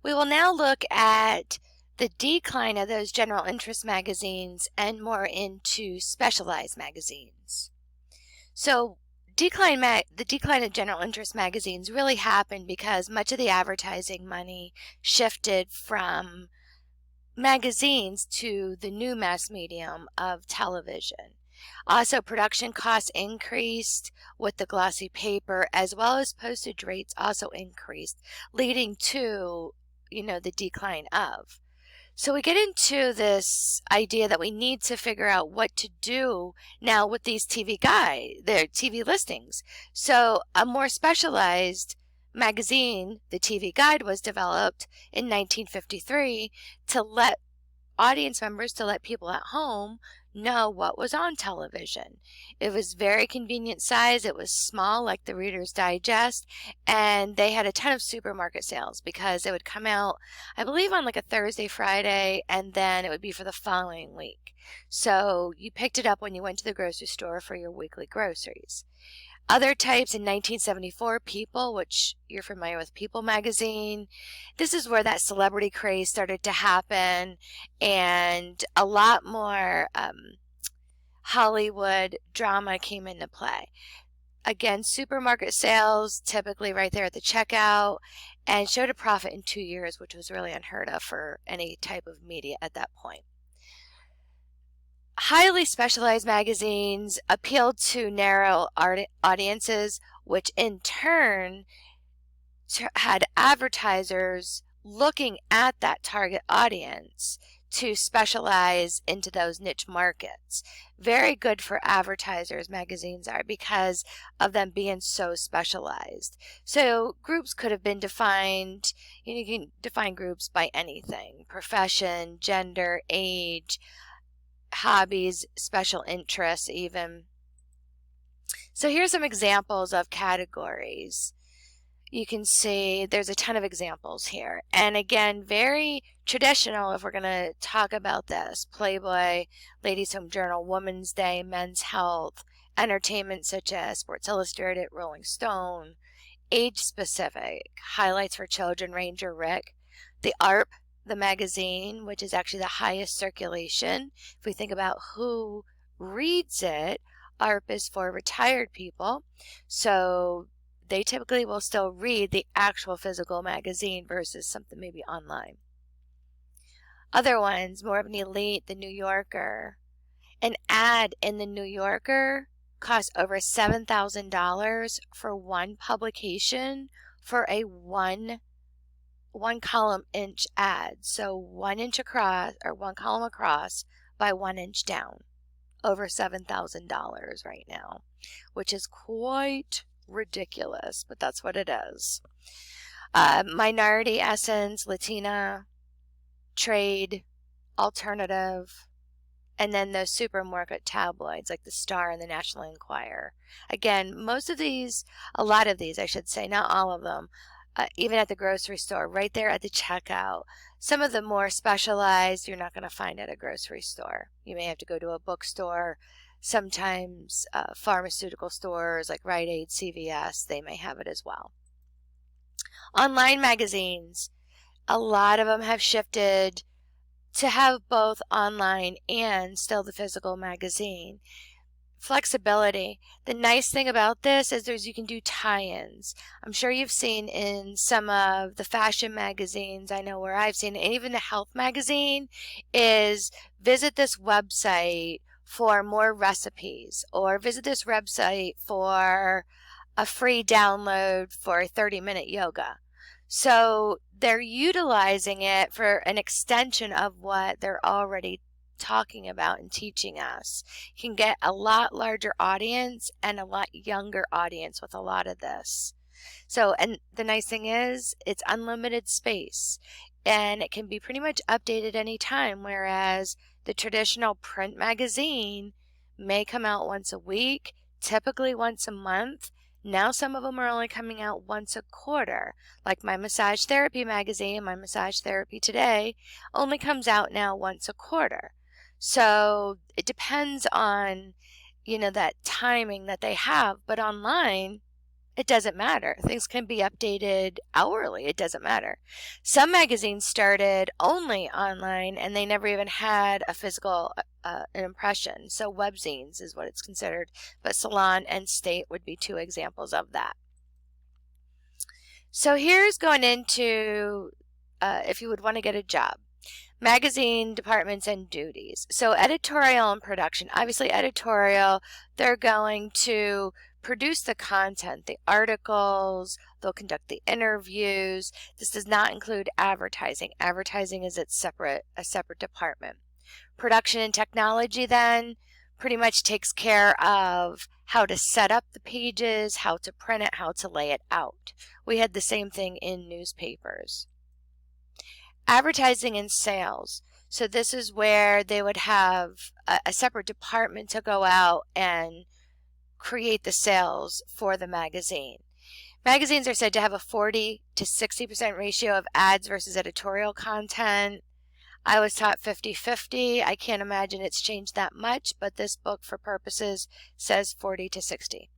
We will now look at the decline of those general interest magazines and more into specialized magazines. So the decline of general interest magazines really happened because much of the advertising money shifted from magazines to the new mass medium of television. Also, production costs increased with the glossy paper, as well as postage rates also increased, leading to, the decline of. So we get into this idea that we need to figure out what to do now with these their TV listings. So a more specialized magazine, the TV Guide, was developed in 1953 to let to let people at home know what was on television. It was very convenient size. It was small, like the Reader's Digest, and they had a ton of supermarket sales because it would come out, I believe, on like a Thursday, Friday, and then it would be for the following week. So you picked it up when you went to the grocery store for your weekly groceries. Other types in 1974, People, which you're familiar with, People magazine. This is where that celebrity craze started to happen, and a lot more Hollywood drama came into play. Again, supermarket sales, typically right there at the checkout, and showed a profit in 2 years, which was really unheard of for any type of media at that point. Highly specialized magazines appealed to narrow audiences, which in turn had advertisers looking at that target audience to specialize into those niche markets. Very good for advertisers, magazines are, because of them being so specialized. So groups could have been defined, you can define groups by anything: profession, gender, age, hobbies, special interests even. So here's some examples of categories. You can see there's a ton of examples here. And again, very traditional if we're going to talk about this. Playboy, Ladies' Home Journal, Woman's Day, Men's Health, entertainment such as Sports Illustrated, Rolling Stone, age specific, highlights for children, Ranger Rick, the ARP, the magazine, which is actually the highest circulation. If we think about who reads it, ARP is for retired people, so they typically will still read the actual physical magazine versus something maybe online. Other ones, more of an elite, the New Yorker. An ad in the New Yorker costs over $7,000 for one publication for a one column inch ad. So 1 inch across, or 1 column across by 1 inch down. Over $7,000 right now, which is quite ridiculous, but that's what it is. Minority, Essence, Latina, Trade, Alternative, and then those supermarket tabloids like the Star and the National Enquirer. Again, a lot of these, I should say, not all of them, even at the grocery store, right there at the checkout. Some of the more specialized you're not going to find at a grocery store. You may have to go to a bookstore. Sometimes pharmaceutical stores like Rite Aid, CVS, they may have it as well. Online magazines, a lot of them have shifted to have both online and still the physical magazine. Flexibility. The nice thing about this is you can do tie-ins. I'm sure you've seen in some of the fashion magazines, I know where I've seen it, and even the health magazine, is visit this website for more recipes, or visit this website for a free download for 30-minute yoga. So they're utilizing it for an extension of what they're already talking about and teaching us. You can get a lot larger audience and a lot younger audience with a lot of this. So, and the nice thing is it's unlimited space and it can be pretty much updated anytime, whereas the traditional print magazine may come out once a week, typically once a month. Now some of them are only coming out once a quarter. Like my massage therapy magazine, my Massage Therapy Today, only comes out now once a quarter. So it depends on, that timing that they have. But online, It doesn't matter. Things can be updated hourly. It doesn't matter. Some magazines started only online and they never even had a physical an impression. So webzines is what it's considered. But Salon and State would be two examples of that. So here's going into if you would want to get a job. Magazine departments and duties. So editorial and production. Obviously editorial, they're going to produce the content, the articles, they'll conduct the interviews. This does not include advertising. Advertising is a separate department. Production and technology then pretty much takes care of how to set up the pages, how to print it, how to lay it out. We had the same thing in newspapers. Advertising and sales. So this is where they would have a separate department to go out and create the sales for the magazine. Magazines are said to have a 40 to 60% ratio of ads versus editorial content. I was taught 50-50. I can't imagine it's changed that much, but this book for purposes says 40 to 60.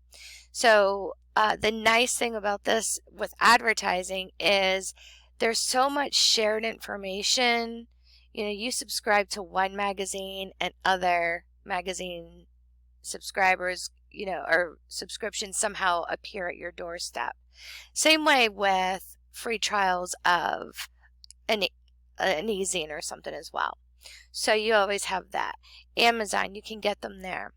So the nice thing about this with advertising is there's so much shared information. You know, you subscribe to one magazine and other magazine subscribers, you know, or subscriptions somehow appear at your doorstep. Same way with free trials of an e-zine or something as well. So you always have that. Amazon, you can get them there.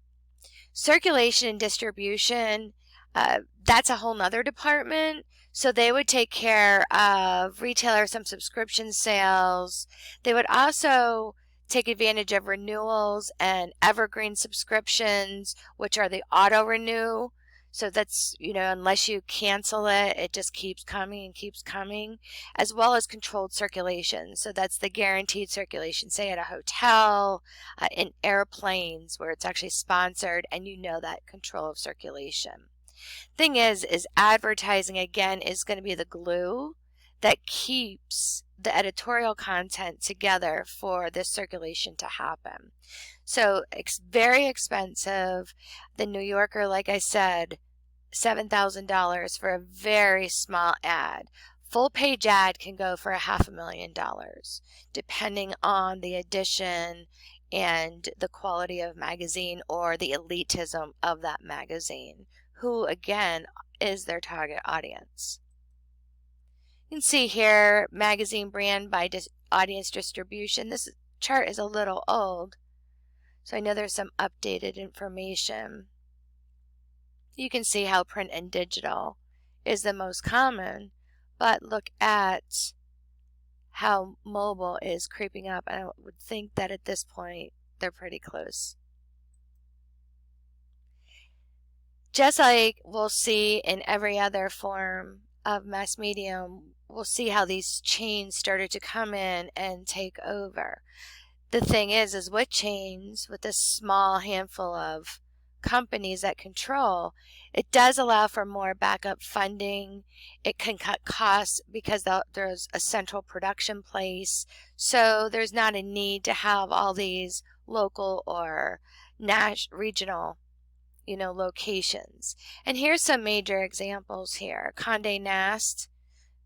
Circulation and distribution, that's a whole nother department. So they would take care of retailer, some subscription sales. They would also take advantage of renewals and evergreen subscriptions, which are the auto renew. So that's, you know, unless you cancel it, it just keeps coming and keeps coming, as well as controlled circulation. So that's the guaranteed circulation, say at a hotel, in airplanes where it's actually sponsored and you know that control of circulation. Thing is advertising again is going to be the glue that keeps the editorial content together for this circulation to happen. So it's very expensive. The New Yorker, like I said, $7,000 for a very small ad. Full page ad can go for $500,000 depending on the edition and the quality of magazine or the elitism of that magazine, who again is their target audience. You can see here magazine brand by audience distribution. This chart is a little old, so I know there's some updated information. You can see how print and digital is the most common, but look at how mobile is creeping up, and I would think that at this point they're pretty close. Just like we'll see in every other form of mass medium, we'll see how these chains started to come in and take over. The thing is with chains, with this small handful of companies that control, it does allow for more backup funding. It can cut costs because there's a central production place. So there's not a need to have all these local or regional, you know, locations. And here's some major examples here. Condé Nast,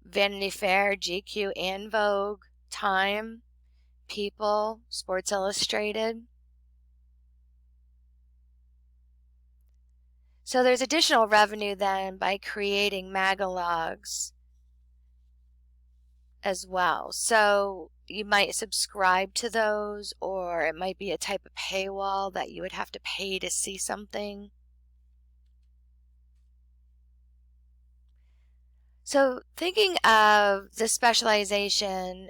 Vanity Fair, GQ and Vogue, Time, People, Sports Illustrated. So there's additional revenue then by creating magalogs as well. So you might subscribe to those, or it might be a type of paywall that you would have to pay to see something. So thinking of the specialization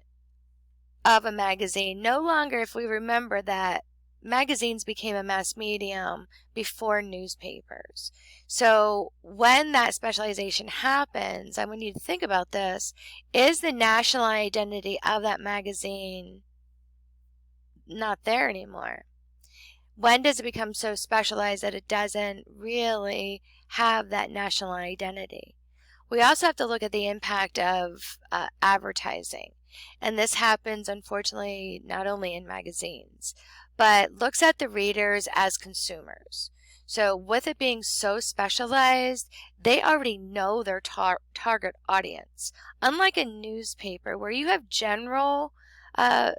of a magazine, no longer, if we remember that magazines became a mass medium before newspapers. So when that specialization happens, I want you to think about this, is the national identity of that magazine not there anymore? When does it become so specialized that it doesn't really have that national identity? We also have to look at the impact of advertising. And this happens, unfortunately, not only in magazines, but looks at the readers as consumers. So with it being so specialized, they already know their target audience. Unlike a newspaper where you have general, uh,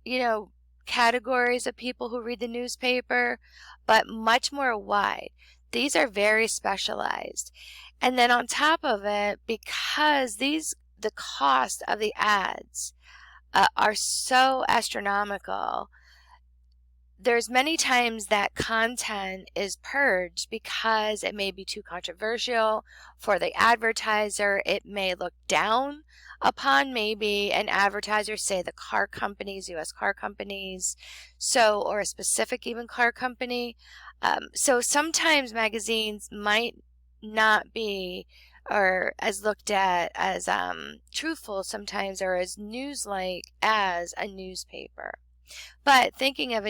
you know, categories of people who read the newspaper, but much more wide. These are very specialized. And then on top of it, because the cost of the ads are so astronomical, there's many times that content is purged because it may be too controversial for the advertiser. It may look down upon maybe an advertiser, say the car companies, U.S. car companies, so, or a specific even car company. So sometimes magazines might not be or as looked at as truthful sometimes or as news-like as a newspaper. But thinking of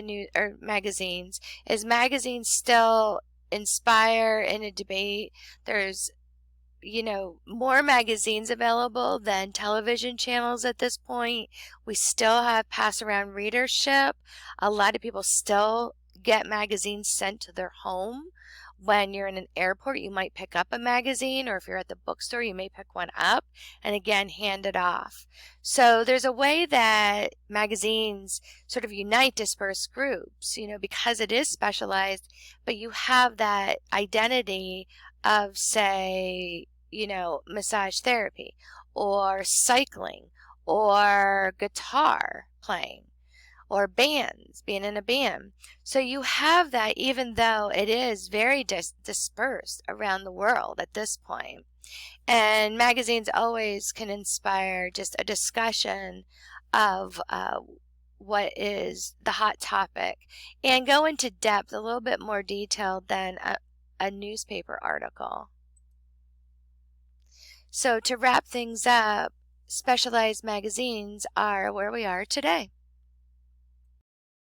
magazines, is magazines still inspire in a debate? There's, more magazines available than television channels at this point. We still have pass around readership. A lot of people still get magazines sent to their home. When you're in an airport, you might pick up a magazine, or if you're at the bookstore, you may pick one up and again hand it off. So there's a way that magazines sort of unite dispersed groups, because it is specialized, but you have that identity of, say, massage therapy or cycling or guitar playing or bands, being in a band. So you have that even though it is very dispersed around the world at this point. And magazines always can inspire just a discussion of what is the hot topic and go into depth a little bit more detailed than a newspaper article. So to wrap things up, specialized magazines are where we are today.